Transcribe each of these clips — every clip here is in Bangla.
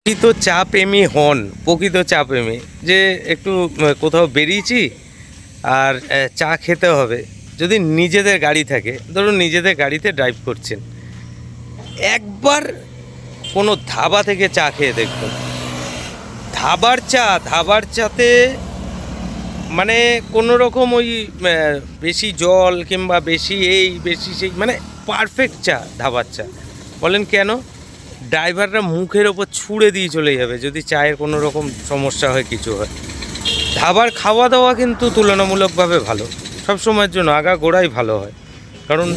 প্রকৃত চা প্রেমী হন, প্রকৃত চা প্রেমী যে একটু কোথাও বেরিয়েছি আর চা খেতে হবে। যদি নিজেদের গাড়ি থাকে, ধরুন নিজেদের গাড়িতে ড্রাইভ করছেন, একবার কোনো ধাবা থেকে চা খেয়ে দেখুন। ধাবার চাতে মানে কোনো রকম ওই বেশি জল কিংবা বেশি এই বেশি সেই, মানে পারফেক্ট চা ধাবার চা। বলেন কেন? ড্রাইভাররা মুখের ওপর ছুঁড়ে দিয়ে চলে যাবে যদি চায়ের কোনো রকম সমস্যা হয়, কিছু হয়। ধাবার খাওয়া দাওয়া কিন্তু তুলনামূলকভাবে ভালো, সব সময়ের জন্য আগাগোড়াই ভালো হয়। কারণ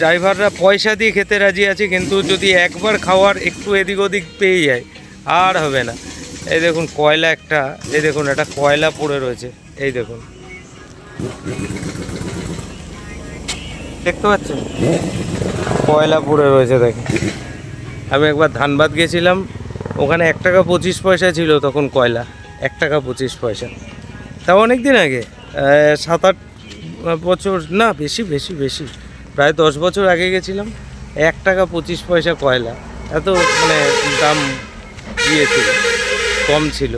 ড্রাইভাররা পয়সা দিয়ে খেতে রাজি আছে, কিন্তু যদি একবার খাওয়ার একটু এদিক ওদিক পেয়ে যায় আর হবে না। এই দেখুন কয়লা একটা, এই দেখুন একটা কয়লা পড়ে রয়েছে, এই দেখুন, দেখতে পাচ্ছেন কয়লা পড়ে রয়েছে দেখেন। আমি একবার ধানবাদ গেছিলাম, ওখানে 1 টাকা 25 পয়সা ছিল তখন কয়লা, 1 টাকা 25 পয়সা। তাও অনেক দিন আগে, 7-8 বছর না, বেশি বেশি বেশি, প্রায় 10 বছর আগে গেছিলাম। 1 টাকা 25 পয়সা কয়লা, এত মানে দাম ছিল, কম ছিল।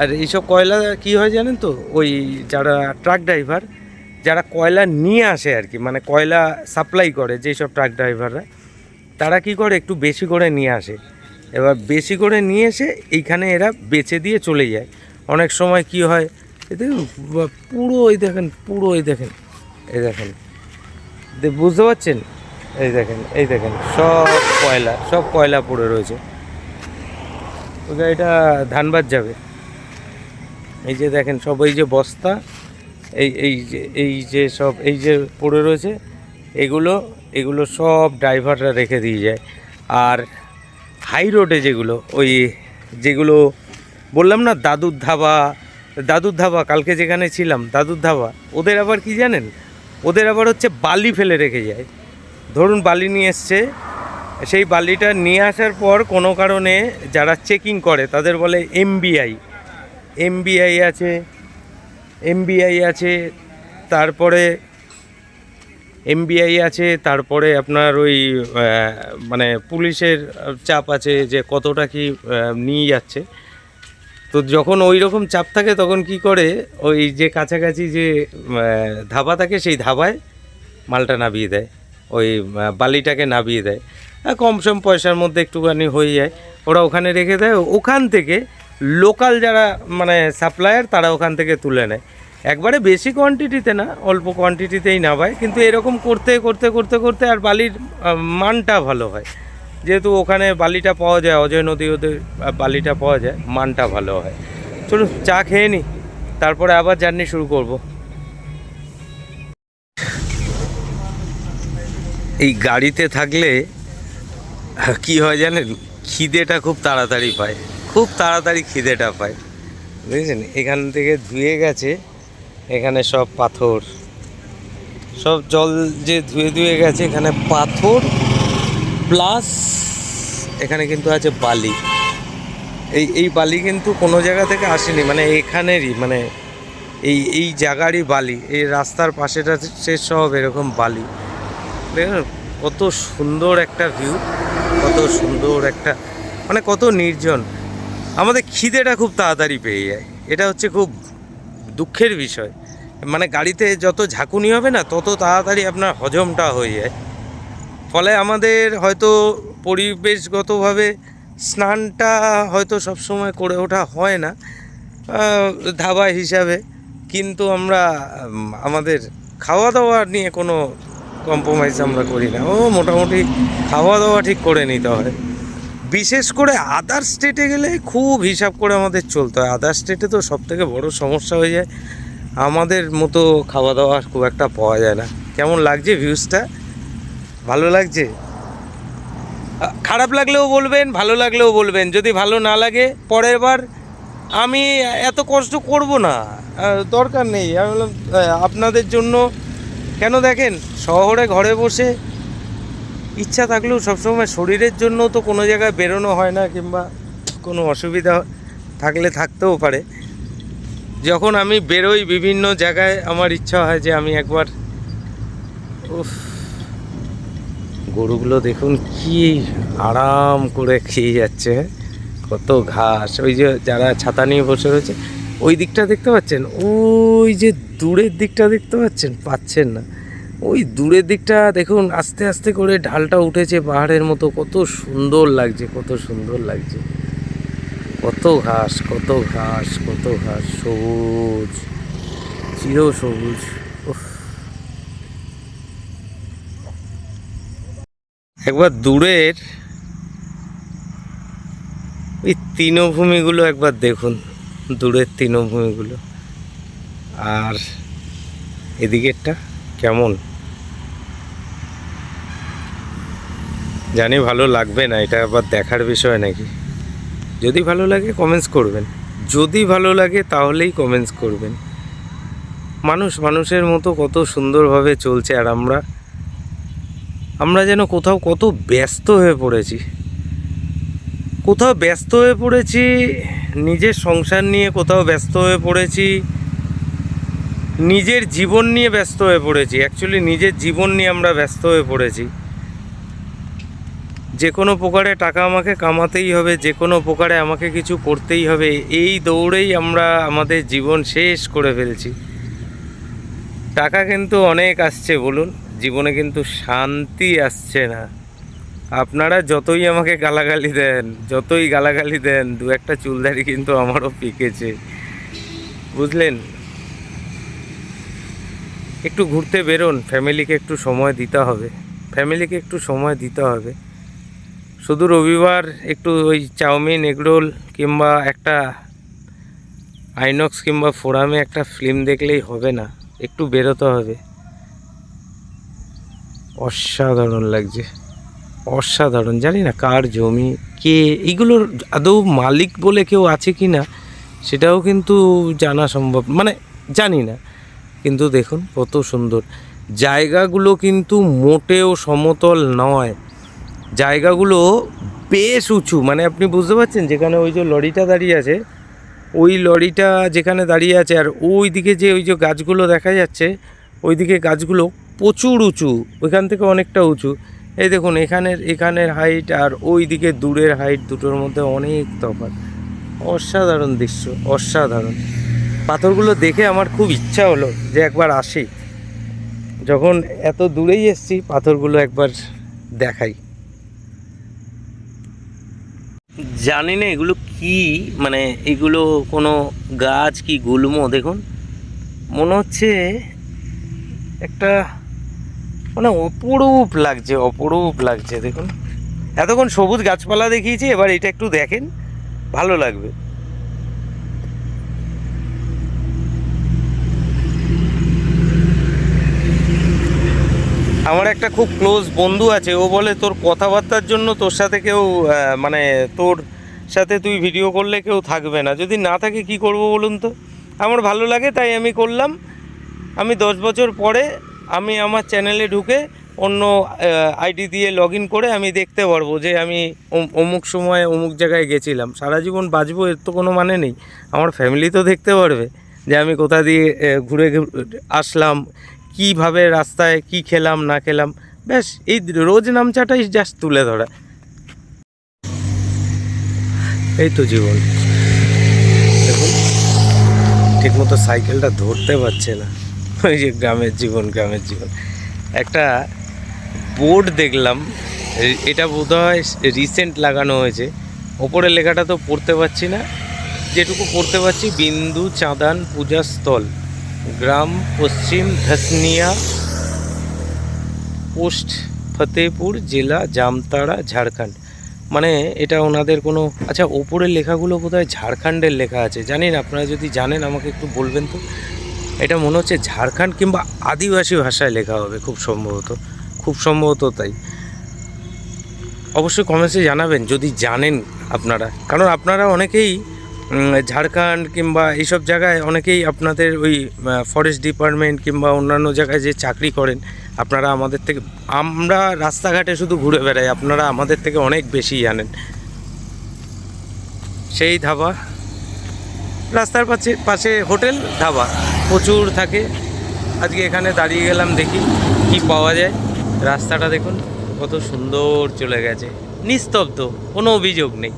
আর এইসব কয়লা কি হয় জানেন তো, ওই যারা ট্রাক ড্রাইভার, যারা কয়লা নিয়ে আসে আর কি, মানে কয়লা সাপ্লাই করে যেই সব ট্রাক ড্রাইভাররা, তারা কি করে একটু বেশি করে নিয়ে আসে। এবার বেশি করে নিয়ে এসে এইখানে এরা বেচে দিয়ে চলে যায়। অনেক সময় কি হয়, এই দেখুন পুরো, এই দেখেন পুরো, এই দেখেন, এই দেখেন, বুঝতে পারছেন? এই দেখেন, এই দেখেন, সব কয়লা পড়ে রয়েছে। ওই গাড়িটা ধানবাদ যাবে। এই যে দেখেন সব, এই যে বস্তা, এই যে সব এই যে পড়ে রয়েছে, এগুলো সব ড্রাইভাররা রেখে দিয়ে যায়। আর হাই রোডে যেগুলো বললাম না, দাদুর ধাবা কালকে যেখানে ছিলাম, দাদুর ধাবা, ওদের আবার কি জানেন, ওদের আবার হচ্ছে বালি ফেলে রেখে যায়। ধরুন বালি নিয়ে এসছে, সেই বালিটা নিয়ে আসার পর কোনো কারণে যারা চেকিং করে তাদের বলে এমবিআই আছে, তারপরে তারপরে আপনার ওই মানে পুলিশের চাপ আছে যে কতটা কি নিয়ে যাচ্ছে। তো যখন ওই রকম চাপ থাকে তখন কি করে, ওই যে কাছাকাছি যে ধাবা থাকে সেই ধাবায় মালটা নামিয়ে দেয়, ওই বালিটাকে নামিয়ে দেয়। কম সম পয়সার মধ্যে একটুখানি হয়ে যায়, ওরা ওখানে রেখে দেয়। ওখান থেকে লোকাল যারা মানে সাপ্লায়ার, তারা ওখান থেকে তুলে নেয়। একবারে বেশি কোয়ান্টিটিতে না, অল্প কোয়ান্টিটিতেই নামায়, কিন্তু এরকম করতে করতে করতে করতে আর বালির মানটা ভালো হয়, যেহেতু ওখানে বালিটা পাওয়া যায়, অজয় নদী ওদের বালিটা পাওয়া যায়, মানটা ভালো হয়। চলুন চা খেয়ে নিই, তারপরে আবার জার্নি শুরু করব। এই গাড়িতে থাকলে কি হয় জানেন, খিদেটা খুব তাড়াতাড়ি পায়, খুব তাড়াতাড়ি খিদেটা পায়, বুঝেছেন? এখান থেকে ধুয়ে গেছে, এখানে সব পাথর, সব জল যে ধুয়ে গেছে, এখানে পাথর প্লাস এখানে কিন্তু আছে বালি। এই বালি কিন্তু কোনো জায়গা থেকে আসেনি, মানে এখানেরই, মানে এই জায়গারই বালি, এই রাস্তার পাশেটা সে সব এরকম বালি। দেখুন কত সুন্দর একটা ভিউ, কত সুন্দর একটা, মানে কত নির্জন। আমাদের খিদেটা খুব তাড়াতাড়ি পেয়ে যায়, এটা হচ্ছে খুব দুঃখের বিষয়। মানে গাড়িতে যত ঝাঁকুনি হবে না, তত তাড়াতাড়ি আপনার হজমটা হয়ে যায়। ফলে আমাদের হয়তো পরিবেশগতভাবে স্নানটা হয়তো সবসময় করে ওঠা হয় না ধাবা হিসাবে, কিন্তু আমরা আমাদের খাওয়া দাওয়া নিয়ে কোনো কম্প্রোমাইজ আমরা করি না। মোটামুটি খাওয়া দাওয়া ঠিক করে নিতে হয়। বিশেষ করে আদার স্টেটে গেলে খুব হিসাব করে আমাদের চলতে হয়। আদার স্টেটে তো সবথেকে বড় সমস্যা হয়ে যায়, আমাদের মতো খাওয়া দাওয়া খুব একটা পাওয়া যায় না। কেমন লাগছে ভিউজটা? ভালো লাগছে? খারাপ লাগলেও বলবেন, ভালো লাগলেও বলবেন। যদি ভালো না লাগে, পরের বার আমি এত কষ্ট করব না, দরকার নেই। আমি বললাম আপনাদের জন্য কেন, দেখেন শহরে ঘরে বসে ইচ্ছা থাকলেও সবসময় শরীরের জন্য তো কোনো জায়গায় বেরোনো হয় না, কিংবা কোনো অসুবিধা থাকলে থাকতেও পারে। যখন আমি বেরোই বিভিন্ন জায়গায়, আমার ইচ্ছা হয় যে আমি একবার, গরুগুলো দেখুন কি আরাম করে খেয়ে যাচ্ছে। কত ঘাস। ওই যে যারা ছাতা নিয়ে বসে রয়েছে ওই দিকটা দেখতে পাচ্ছেন, ওই যে দূরের দিকটা দেখতে পাচ্ছেন না, ওই দূরের দিকটা দেখুন আস্তে আস্তে করে ঢালটা উঠেছে পাহাড়ের মতো, কত সুন্দর লাগছে, কত সুন্দর লাগছে। কত ঘাস, কত ঘাস, কত ঘাস, সবুজ, চির সবুজ। একবার দূরের ওই তৃণভূমিগুলো একবার দেখুন, দূরের তৃণভূমিগুলো, আর এদিকেরটা কেমন জানি ভালো লাগবে না, এটা আবার দেখার বিষয় নাকি। যদি ভালো লাগে কমেন্টস করবেন, যদি ভালো লাগে তাহলেই কমেন্টস করবেন। মানুষ মানুষের মতো কত সুন্দরভাবে চলছে, আর আমরা যেন কোথাও কত ব্যস্ত হয়ে পড়েছি, নিজের সংসার নিয়ে কোথাও ব্যস্ত হয়ে পড়েছি, নিজের জীবন নিয়ে ব্যস্ত হয়ে পড়েছি। অ্যাকচুয়ালি নিজের জীবন নিয়ে আমরা ব্যস্ত হয়ে পড়েছি। যে কোনো প্রকারে টাকা আমাকে কামাতেই হবে, যে কোনো প্রকারে আমাকে কিছু করতেই হবে, এই দৌড়েই আমরা আমাদের জীবন শেষ করে ফেলছি। টাকা কিন্তু অনেক আসছে বলুন, জীবনে কিন্তু শান্তি আসছে না। আপনারা যতই আমাকে গালাগালি দেন, দু একটা চুলদারি কিন্তু আমারও পেকেছে, বুঝলেন। একটু ঘুরতে বেরোন, ফ্যামিলিকে একটু সময় দিতে হবে। শুধু রবিবার একটু ওই চাউমিন, এগরোল কিংবা একটা আইনক্স কিংবা ফোরামে একটা ফিল্ম দেখলেই হবে না, একটু বেরোতে হবে। অসাধারণ লাগছে, অসাধারণ। জানি না কার জমি, কে এইগুলোর আদৌ মালিক বলে কেউ আছে কি না সেটাও কিন্তু জানা সম্ভব, মানে জানি না। কিন্তু দেখুন কত সুন্দর জায়গাগুলো, কিন্তু মোটেও সমতল নয়, জায়গাগুলো বেশ উঁচু। মানে আপনি বুঝতে পারছেন, যেখানে ওই যে লরিটা দাঁড়িয়ে আছে, ওই লরিটা যেখানে দাঁড়িয়ে আছে, আর ওই দিকে যে ওই যে গাছগুলো দেখা যাচ্ছে, ওই দিকে গাছগুলো প্রচুর উঁচু, ওইখান থেকে অনেকটা উঁচু। এই দেখুন এখানের হাইট আর ওই দিকে দূরের হাইট, দুটোর মধ্যে অনেক তফাৎ। অসাধারণ দৃশ্য, অসাধারণ। পাথরগুলো দেখে আমার খুব ইচ্ছা হলো যে একবার আসি, যখন এত দূরেই এসছি পাথরগুলো একবার দেখাই। জানি না এগুলো কি, মানে এগুলো কোনো গাছ কি গুল্ম, দেখুন মনে হচ্ছে একটা, মানে অপরূপ লাগছে। দেখুন এতক্ষণ সবুজ গাছপালা দেখিয়েছি, এবার এটা একটু দেখেন, ভালো লাগবে। আমার একটা খুব ক্লোজ বন্ধু আছে, ও বলে তোর কথাবার্তার জন্য তোর সাথে কেউ মানে তোর সাথে তুই ভিডিও করলে কেউ থাকবে না, যদি না থাকে কি করব বলুন তো। আমার ভালো লাগে তাই আমি করলাম। আমি 10 বছর পরে আমি আমার চ্যানেলে ঢুকে অন্য আইডি দিয়ে লগ ইন করে আমি দেখতে পারবো যে আমি অমুক সময় অমুক জায়গায় গেছিলাম। সারা জীবন বাঁচবো এর তো কোনো মানে নেই। আমার ফ্যামিলি তো দেখতে পারবে যে আমি কোথা দিয়ে ঘুরে আসলাম, কীভাবে রাস্তায় কি খেলাম না খেলাম, ব্যাস এই রোজ নামচাটাই জাস্ট তুলে ধরা। এই তো জীবন। দেখুন ঠিকমতো সাইকেলটা ধরতে পারছে না, ওই যে গ্রামের জীবন। একটা বোর্ড দেখলাম, এটা বোধহয় রিসেন্ট লাগানো হয়েছে, ওপরে লেখাটা তো পড়তে পারছি না, যেটুকু পড়তে পারছি বিন্দু চাঁদান পূজা স্থল, গ্রাম পশ্চিম ধসনিয়া, পোস্ট ফতেহপুর, জেলা জামতাড়া, ঝাড়খণ্ড। মানে এটা ওনাদের কোনো, আচ্ছা ওপরের লেখাগুলো বোধহয় ঝাড়খণ্ডের লেখা আছে, জানি না, আপনারা যদি জানেন আমাকে একটু বলবেন তো। এটা মনে হচ্ছে ঝাড়খণ্ড কিংবা আদিবাসী ভাষায় লেখা হবে খুব সম্ভবত তাই। অবশ্যই কমেন্টসে জানাবেন যদি জানেন আপনারা, কারণ আপনারা অনেকেই ঝাড়খণ্ড কিংবা এইসব জায়গায় অনেকেই আপনাদের ওই ফরেস্ট ডিপার্টমেন্ট কিংবা অন্যান্য জায়গায় যে চাকরি করেন, আপনারা আমাদের থেকে, আমরা রাস্তাঘাটে শুধু ঘুরে বেড়াই, আপনারা আমাদের থেকে অনেক বেশি জানেন। সেই ধাবা, রাস্তার পাশে হোটেল ধাবা প্রচুর থাকে। আজকে এখানে দাঁড়িয়ে গেলাম, দেখি কি পাওয়া যায়। রাস্তাটা দেখুন কত সুন্দর চলে গেছে, নিস্তব্ধ, কোনো অভিযোগ নেই।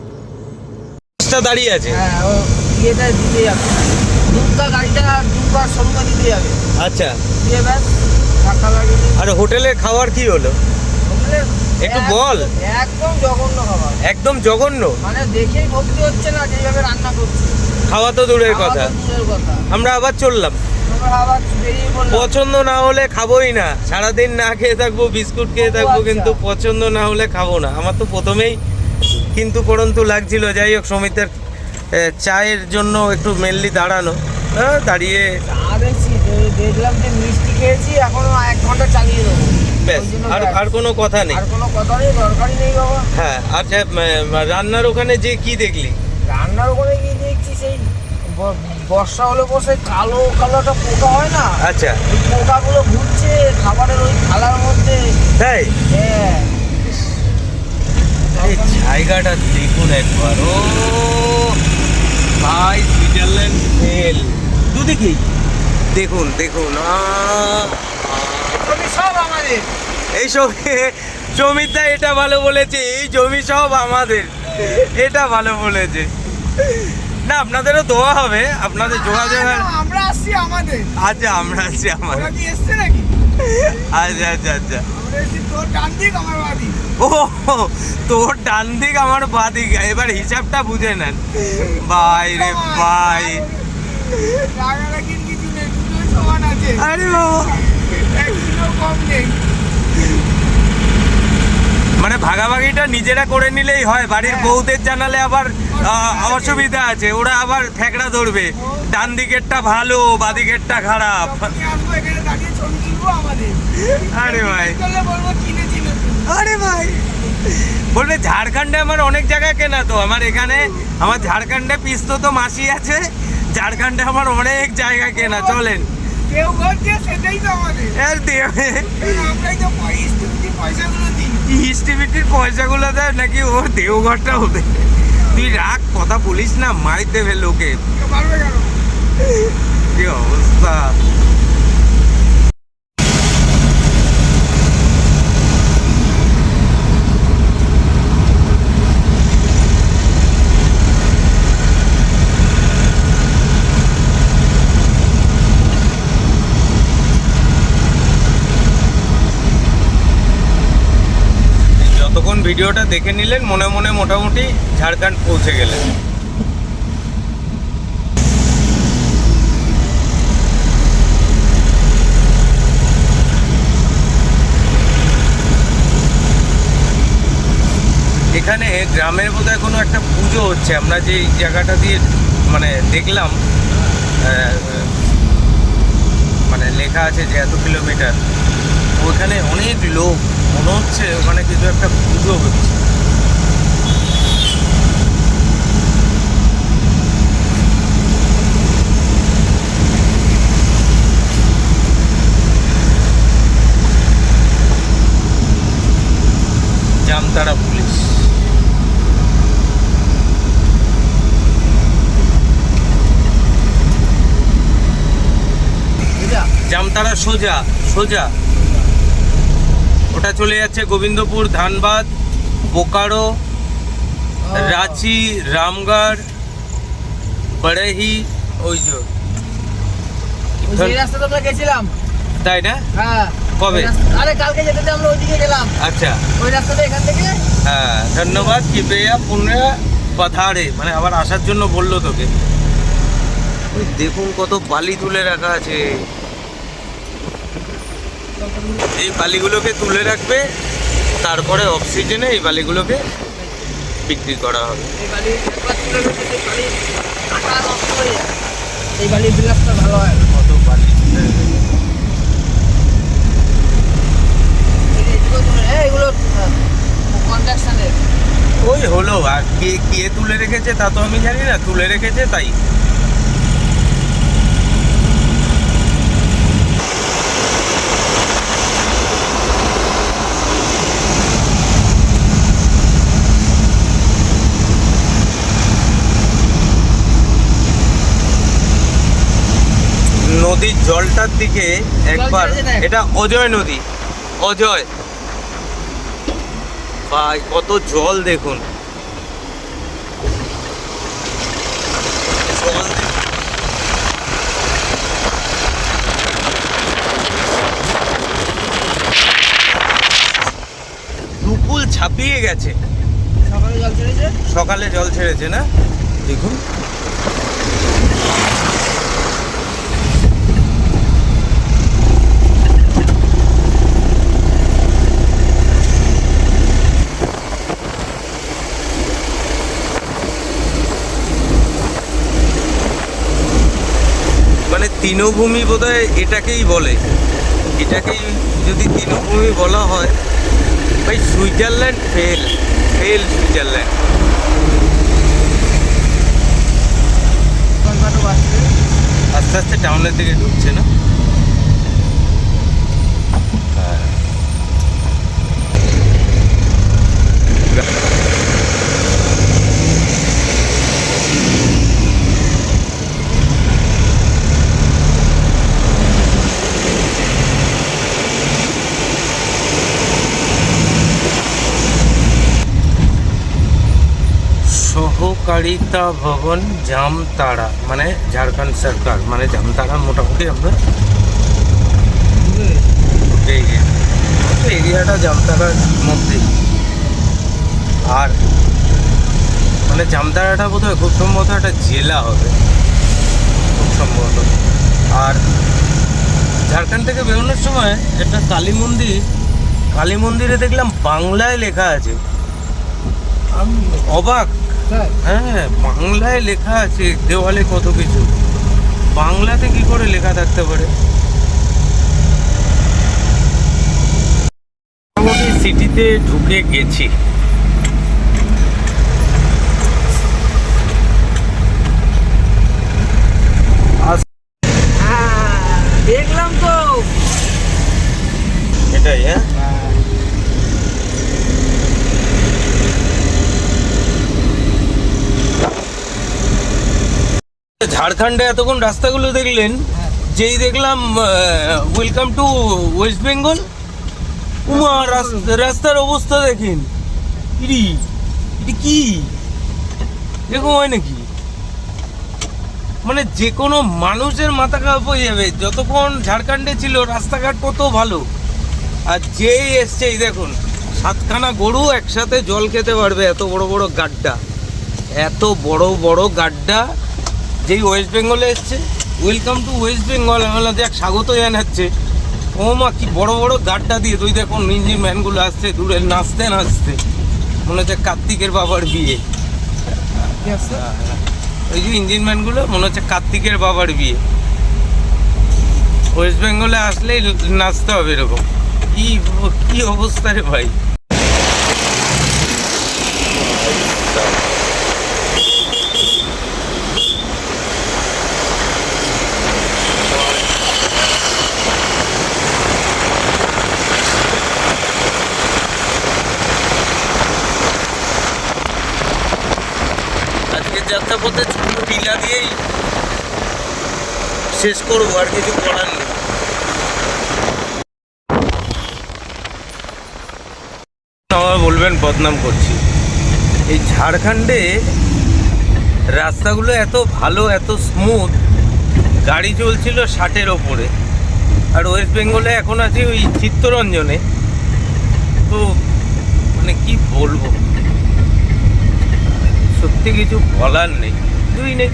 বাসটা দাঁড়িয়ে আছে? হ্যাঁ, ও ইয়েটা দিতে যাবে, দুর্গা গাড়িটা দুর্গার সঙ্গে দিতে যাবে। আচ্ছা, দিয়ে ব্যাস ধাক্কা লাগিয়ে দিয়ে আর হোটেলের খাবার কি হলো? হোটেলের একটু বল। একদম জঘন্য খাবার, একদম জঘন্য, মানে দেখেই ভক্তি হচ্ছে না যেভাবে রান্না করছে। খাওয়া তো দূরের খাওয়া কথা, তো দূরের কথা, আমরা আবার চললাম। আমরা আবার বেরিয়ে পড়লাম। পছন্দ না হলে খাবোই না, সারাদিন না খেয়ে থাকবো, বিস্কুট খেয়ে থাকবো, আচ্ছা। কিন্তু পছন্দ না হলে খাবো না। আমার তো প্রথমেই কিন্তু পরন্তু লাগছিল। যাই হোক, সমিতের চায়ের জন্য একটু মেনলি দাঁড়ানো, দাঁড়িয়ে চা দেখছি, দেখলাম যে মিষ্টি খেয়েছি, এখনো 1 ঘন্টা চালিয়ে দেবো। ব্যাস, ওই জন্য আর ব্যাস। আর কোনো কথা নেই। আর কোনো কথা নেই, দরকারই নেই বাবা। হ্যাঁ, আচ্ছা, রান্নার ওখানে যে কি দেখলি? রান্নার ওখানে গিয়ে দেখছি সেই বর্ষা হলে বসে কালো কালো একটা পোকা হয় না, আচ্ছা, ওই পোকাগুলো ঘুরছে খাবারের ওই থালার মধ্যে। তাই? হ্যাঁ, এই জায়গাটা দেখুন একবার, ও ভাই, সুইজারল্যান্ড ফেল দুদিকেই। দেখুন দেখুন, এগুলো সব আমাদের। এই সব জমিটা, এটা ভালো বলেছে, এই জমি সব আমাদের, এটা ভালো বলেছে। না, আপনাদেরও দোয়া হবে, আপনাদের যোগাযোগ। আমরা আসছি আমাদের। আচ্ছা, আমরা আছি আমাদের। ওরা কি এসছে নাকি? আচ্ছা আচ্ছা আচ্ছা। আমরা এসছি তোর ডান দিক আমার বাঁ দিক। ও, তোর ডান দিক আমার বাঁ দিক, এবার হিসাবটা বুঝে নেন ভাই রে ভাই। রাগারাগির কিছু নেই, দুটোই সমান আছে। আরে বাবা, 1 কিলো কম নেই। মানে ভাগাভাগিটা নিজেরা করে নিলেই হয়, বাড়ির বউদের জানালে আবার অসুবিধা আছে, ওরা আবার ঠেকড়া ধরবে, ডান দিকেরটা ভালো, বাঁ দিকেরটা খারাপ। যখনই আসবো এখানে দাঁড়িয়ে ছবি তুলবো আমাদের। আরে ভাই, করলে বলবো কিনেছি নতুন। আরে ভাই, বলবে ঝাড়খণ্ডে আমার অনেক জায়গায় কেনা, তো আমার এখানে, আমার ঝাড়খণ্ডে পিস্তো তো মাসি আছে, ঝাড়খণ্ডে আমার অনেক জায়গা কেনা, চলেন। কেউ করছে সেটাই তো আমাদের। আর দেবে, কারণ আমরাই তো পয়সাগুলো দিই। ইস্টিভিটির পয়সাগুলো দেয় নাকি ওর দেওঘরটা হতে? তুই রাগ, কথা বলিস না, মাইর দেবে লোকে। কেউ পারবে কেন? কি অবস্থা! যতক্ষণ ভিডিওটা দেখে নিলেন, মনে মনে মোটামুটি ঝাড়খণ্ড পৌঁছে গেলেন। এখানে গ্রামের বোধহয় কোনো একটা পুজো হচ্ছে, আমরা যে জায়গাটা দিয়ে মানে দেখলাম, মানে লেখা আছে যে এত কিলোমিটার, ওখানে অনেক লোক, মনে হচ্ছে ওখানে কিছু একটা পুজো হচ্ছে। জামতারা পুলিশ। জামতারা সোজা সোজা, ওটা চলে যাচ্ছে গোবিন্দপুর, ধানবাদ, বোকারো, রাঁচি, রামগড়, বড়েহি, ওই যে ওই রাস্তাটা আমরা গেছিলাম, তাই না? হ্যাঁ। কবে? আরে কালকে যেতে আমরা ওইদিকে গেলাম। আচ্ছা, ওই রাস্তাটা এখান থেকে। হ্যাঁ, ধন্যবাদ। কৃপয়া পুনঃ পধারে, মানে আবার আসার জন্য বললো তোকে। ওই দেখুন কত বালি তুলে রাখা আছে, এই বালিগুলোকে তুলে রাখবে, তারপরে অক্সিজেনে এই বালিগুলোকে বিক্রি করা হবে। এই বালি একবার তুলে রেখে সেই বালি কাটা নষ্ট হয়ে যায়। এই বালির বিলাসটা ভালো হয়। কত বালি তুলে রেখেছে। এগুলো কন্ট্রাকশনের। ওই হলো, আর কে কে তুলে রেখেছে তা তো আমি জানি না, তুলে রেখেছে তাই। নদীর জলটার দিকে একবার, এটা অজয় নদী, অজয় ভাই, কত জল দেখুন। জল দুপুল ছাপিয়ে গেছে। সকালে জল ছেড়েছে। সকালে জল ছেড়েছে না, দেখুন। মানে তৃণভূমি বোধহয় এটাকেই বলে, এটাকেই যদি তৃণভূমি বলা হয়, ভাই সুইজারল্যান্ড ফেল সুইজারল্যান্ড। আস্তে আস্তে টাউনের দিকে ঢুকছে না। সহকারিতা ভবন জামতাড়া, মানে ঝাড়খণ্ড সরকার, মানে জামতাড়া মোটামুটি আমরা ঢুকে গিয়েছি। এরিয়াটা জামতাড়ার মধ্যেই। আর মানে জামতাড়াটা বোধহয় খুব সম্ভবত একটা জেলা হবে, খুব সম্ভবত। আর ঝাড়খণ্ড থেকে বেরোনোর সময় একটা কালী মন্দিরে দেখলাম বাংলায় লেখা আছে। আমি অবাক। হ্যাঁ, বাংলায় লেখা আছে দেওয়ালে কত কিছু, বাংলাতে কি করে লেখা থাকতে পারে। মোটামুটি সিটিতে ঢুকে গেছি। দেখলাম তো এটাই। হ্যাঁ, ঝাড়খণ্ডে এতক্ষণ রাস্তাগুলো দেখলেন, যেই দেখলাম welcome to West Bengal, Uma রাস্তার অবস্থা দেখেন। ইরি এটি কি এরকম হয় নাকি? মানে যে কোনো মানুষের মাথা খারাপ হয়ে যাবে। যতক্ষণ ঝাড়খণ্ডে ছিল রাস্তাঘাট কত ভালো, আর যেই এসছে এই দেখুন 7খানা গরু একসাথে জল খেতে পারবে, এত বড় বড় গাড্ডা, এত বড় বড় গাড্ডা। যেই ওয়েস্ট বেঙ্গলে এসছে, ওয়েলকাম টু ওয়েস্ট বেঙ্গল, আমরা দেখ স্বাগত জানাচ্ছে। ও মা, কি বড় বড় গাড্ডা দিয়ে তুই দেখুন ইঞ্জিন ম্যানগুলো আসছে দূরে নাচতে নাচতে, মনে হচ্ছে কার্তিকের বাবার বিয়ে। ওই যে ইঞ্জিন ম্যানগুলো মনে হচ্ছে কার্তিকের বাবার বিয়ে। ওয়েস্ট বেঙ্গলে আসলেই নাচতে হবে এরকম। কি অবস্থা রে ভাই। যাত্রাপথে ছোট টিলা দিয়েই শেষ করবো, আর কিছু করার নেই। আমার বলবেন বদনাম করছি। এই ঝাড়খণ্ডে রাস্তাগুলো এত ভালো, এত স্মুথ, গাড়ি চলছিল 60-এর ওপরে। আর ওয়েস্ট বেঙ্গলে এখন আছে ওই চিত্তরঞ্জনে। তো মানে কি বলবো, সত্যি কিছু বলার নেই, কিছুই নেই।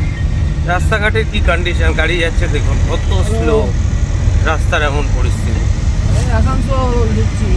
রাস্তাঘাটের কি কন্ডিশন, গাড়ি যাচ্ছে দেখুন কত স্লো, রাস্তার এমন পরিস্থিতি। আসানসোল দেখছি।